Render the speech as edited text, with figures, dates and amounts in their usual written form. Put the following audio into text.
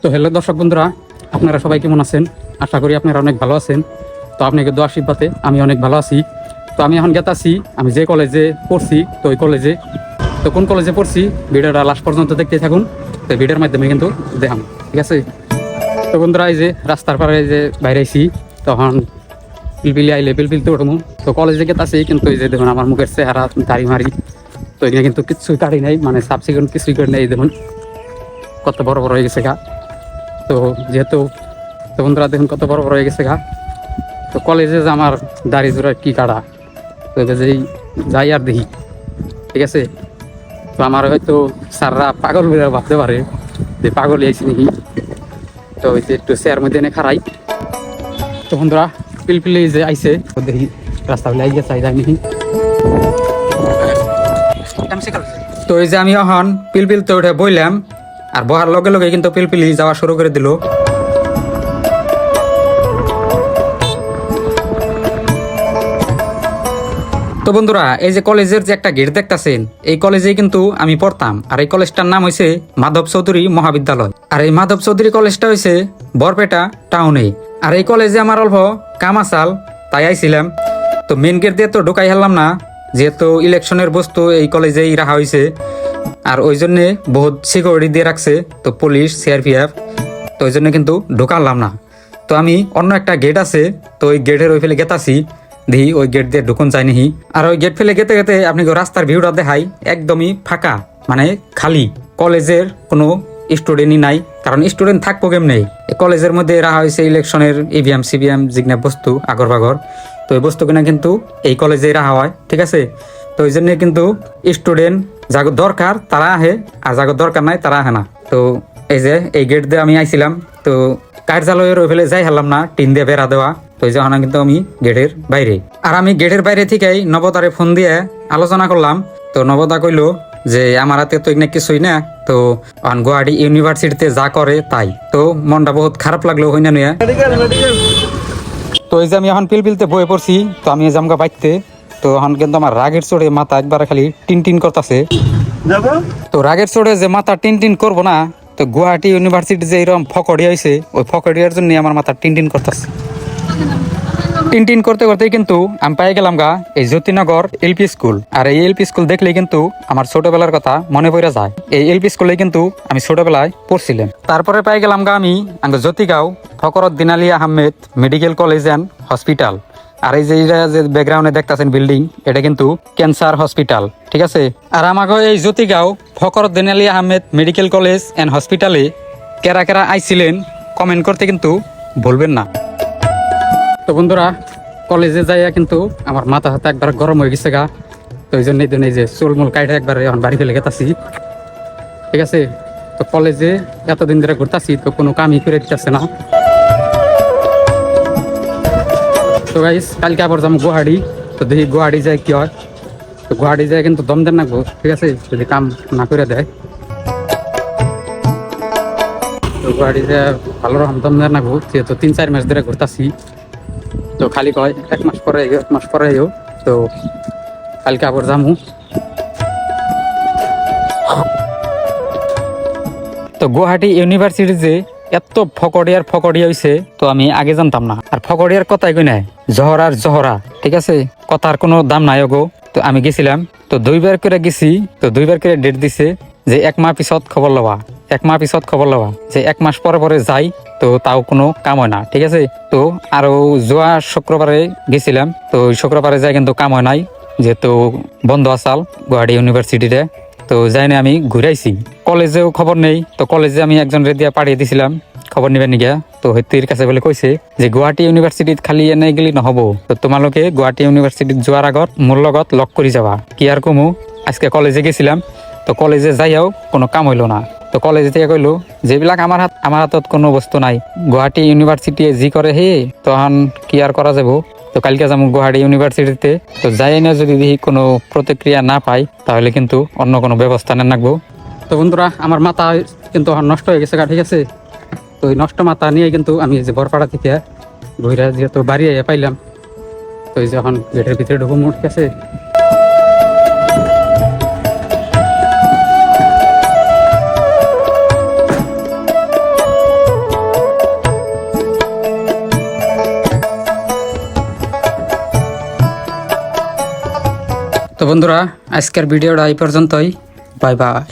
তো হ্যালো দর্শক বন্ধুরা, আপনারা সবাই কেমন আছেন? আশা করি আপনারা অনেক ভালো আছেন। তো আপনাকে দোয়া আশীর্বাদে আমি অনেক ভালো আছি। তো আমি এখন গেতাছি আমি যে কলেজে পড়ছি, তো ওই কলেজে, তো কোন কলেজে পড়ছি ভিডিওটা লাস্ট পর্যন্ত দেখতে থাকুন। তো ভিডিওর মাধ্যমে কিন্তু দেখাম, ঠিক আছে? তো বন্ধুরা, এই যে রাস্তার পাড়ে যে বাইরে আইছি, তখন পিলপিলি আইলে পিলপিলতে উঠবো। তো কলেজে গেতাছি, কিন্তু এই যে দেখুন আমার মুখের চেহারা দাড়ি মারি, তো এখানে কিন্তু কিছুই কাটি নাই, মানে সাব সিকুন কিছুই করে নেই। দেখুন কত বড় বড় হয়ে গেছে গা। তো যেহেতু তো বন্ধুরা দেখুন কত বড় বড় হয়ে গেছে গা। তো কলেজে যে আমার দাড়ি জোড়া কি কাটা, তো যেই যাই আর দেখি, ঠিক আছে? তো আমার হয়তো স্যাররা পাগল বলে ভাবতে পারে যে পাগল আইসি নাকি। তো ওই যে একটু চেয়ার মধ্যে এনে খারাই। তো বন্ধুরা পিলপিলি যে আইসে, দেখি রাস্তা বলে আইয়া চাই যাই নাকি। তো এই যে আমি এখন পিলপিলতে উঠে বইলাম, আর বহার লগে লগে কিন্তু পিলপিলি যাওয়া শুরু করে দিল। তো বন্ধুরা, এই যে কলেজের যে একটা গেট দেখতেছেন, এই কলেজে কিন্তু আমি পড়তাম। আর এই কলেজটার নাম হয়েছে মাধব চৌধুরী মহাবিদ্যালয়। আর এই মাধব চৌধুরী কলেজটা হয়েছে বরপেটা টাউনে। আর এই কলেজে আমার অল্প কাম আসাল, তাই আইছিলাম। তো মেন গেট দিয়ে তো ঢুকাই হারলাম না, যেহেতু ইলেকশনের বস্তু এই কলেজেই রাখা হয়েছে। আর ওই জন্যে বহুত সিকিউরিটি দিয়ে রাখছে, তো পুলিশ সিআরপিএফ, তো ওই জন্য কিন্তু ঢুকালাম না। তো আমি অন্য একটা গেট আছে, তো ওই গেটের ওই ফেলে গেতাছি, দেখি ওই গেট দিয়ে ঢুকুন যায় নাকি। আর ওই গেট ফেলে গেতে গেতে আপনি রাস্তার ভিউটা দেখাই, একদমই ফাঁকা, মানে খালি। কলেজের কোনো স্টুডেন্টই নাই, কারণ স্টুডেন্ট থাকবো কেমনে? কলেজের মধ্যে রাখা হয়েছে ইলেকশনের ইভিএম সিভিএম জিগনা বস্তু আগর বাগর। তো এই বস্তু কিনা কিন্তু এই কলেজে রাখা হয়, ঠিক আছে? তো ওই জন্য কিন্তু স্টুডেন্ট যাগো দরকার তারা আহে, আর যাগো দরকার নাই তারা আহে না। তো এই যে এই গেট দিয়ে আমি আইছিলাম, তো কার্যালয়ের ওই ফেলে যাই হারলাম না, টিন দিয়ে বেড়া দেওয়া। তো এই যে কিন্তু আমি গেটের বাইরে। আর আমি গেটের বাইরে থেকেই নবতারে ফোন দিয়ে আলোচনা করলাম। তো নবতা কইলো যে আমার হাতে তো এখানে কিছুই না, তো গুয়াহাটি ইউনিভার্সিটিতে যা করে তাই। তো মনটা বহুত খারাপ লাগলো হইনা নুয়া। তো এই যে আমি এখন পিলপিলতে বয়ে পড়ছি, তো আমি জামগা বাইতে। তো এখন কিন্তু আমার রাগের চড়ে মাথা একবার খালি টিন টিন করতেছে। তো রাগের চড়ে যে মাথা টিন টিন করবো না, তো গুয়াহাটি ইউনিভার্সিটি যে এরকম ফকড়িয়া হয়েছে, ওই ফকড়িয়ার জন্য আমার মাথা টিন টিন করতেছে। টিন টিন করতে করতেই কিন্তু আমি পাই গেলাম গা এই জ্যোতিনগর এলপি স্কুল। আর এই এলপি স্কুল দেখলে কিন্তু আমার ছোটবেলার কথা মনে পড়ে যায়। এই এলপি স্কুলে কিন্তু আমি ছোটবেলায় পড়ছিলাম। তারপরে পাই গেলাম গা আমি Jyotigaon Fakhruddin Ali Ahmed medical college and hospital. আর এই যে ব্যাকগ্রাউন্ডে দেখতেছেন বিল্ডিং, এটা কিন্তু ক্যান্সার হসপিটাল, ঠিক আছে? আর আমাকে এই Jyotigaon Fakhruddin Ali Ahmed medical college and হসপিটালে কেরা কেরা আইছিলেন কমেন্ট করতে কিন্তু ভুলবেন না। তো বন্ধুরা, কলেজে যাইয়া কিন্তু আমার মাথা হাতে একবার গরম হয়ে গেছে গা। তো ওই জন্য এই যে চুলমুল কাইটা একবার এখন বাড়ি ফেলে গেতাছি, ঠিক আছে? তো কলেজে এতদিন ধরে ঘুরতাছি, তো কোনো কামই করে দিতেছে না। তো গাইস, কালকে আবার যাবো গুয়াহাটি। তো দেখি গুয়াহাটি যায় কি হয়। তো গুয়াহাটি যায় কিন্তু দম দেন রাখবো, ঠিক আছে? যদি কাম না করে দেয়, তো গুয়াহাটি যায় ভালো রকম দম দেন রাখবো। যেহেতু 3-4 মাস ধরে ঘুরতাছি, তো খালি কয় 1 মাস পরে 1 মাস পরে। তো কালকে আবার যামু। তো গুয়াহাটি ইউনিভার্সিটি যে এত ফকড়িয়া হয়েছে, তো আমি আগে জানতাম না। আর ফকড়িয়ার কথাই কই নাই, জহরার জহরা, ঠিক আছে? কথার কোনো দাম নাই গো। তো আমি গেছিলাম, তো 2বার করে গেছি। তো 2বার করে ডেট দিছে যে 1 মাস পিছত খবর লওয়া, 1 মাস পিছত খবর লওয়া। যে 1 মাস পরে পরে যাই, তো তাও কোনো কাম হয় না, ঠিক আছে? তো আরো যোৱা শুক্রবারে গেছিলাম, তো ওই শুক্রবারে যাই কিন্তু কাম হয় নাই, যেহেতু বন্ধ আসাল গুয়াহাটি ইউনিভার্সিটিতে। তো যাই না আমি ঘুরাইছি। কলেজেও খবর নেই, তো কলেজে আমি একজন রেডিয়া পাঠিয়ে দিছিলাম খবর নিবেন নিগা। তো হেতির কাছে বলে কইছে যে গুয়াহাটি ইউনিভার্সিটিত খালি এনে গেলি নহব, তো তোমালোকে গুয়াহাটি ইউনিভার্সিটিত যোৱাৰ আগত মোৰ লগত লগ কৰি যাবা। কি আর কমু, আজকে কলেজে গেছিলাম, তো কলেজে যাইয়াও কোনো কাম হইলো না। তো কলেজ থেকে কইলো যেবিলাক আমার হাতত কোনো বস্তু নাই, গুয়াহাটি ইউনিভার্সিটি যি করে হে, তখন কি আর করা যাব। তো কালকে যাবো গুয়াহাটি ইউনিভার্সিটিতে। তো যাই না যদি দেখি কোনো প্রতিক্রিয়া না পাই, তাহলে কিন্তু অন্য কোনো ব্যবস্থা নেন রাখবো। তো বন্ধুরা, আমার মাথা কিন্তু নষ্ট হয়ে গেছে, ঠিক আছে? তো ওই নষ্ট মাথা নিয়ে কিন্তু আমি যে বরপাড়া থেকে ঘুরে যেহেতু বাড়ি পাইলাম, তো এই যে এখন গেটের ভিতরে ঢুকবো, ঠিক আছে? তো বন্ধুরা, আজকের ভিডিওটা এই পর্যন্তই। Bye bye.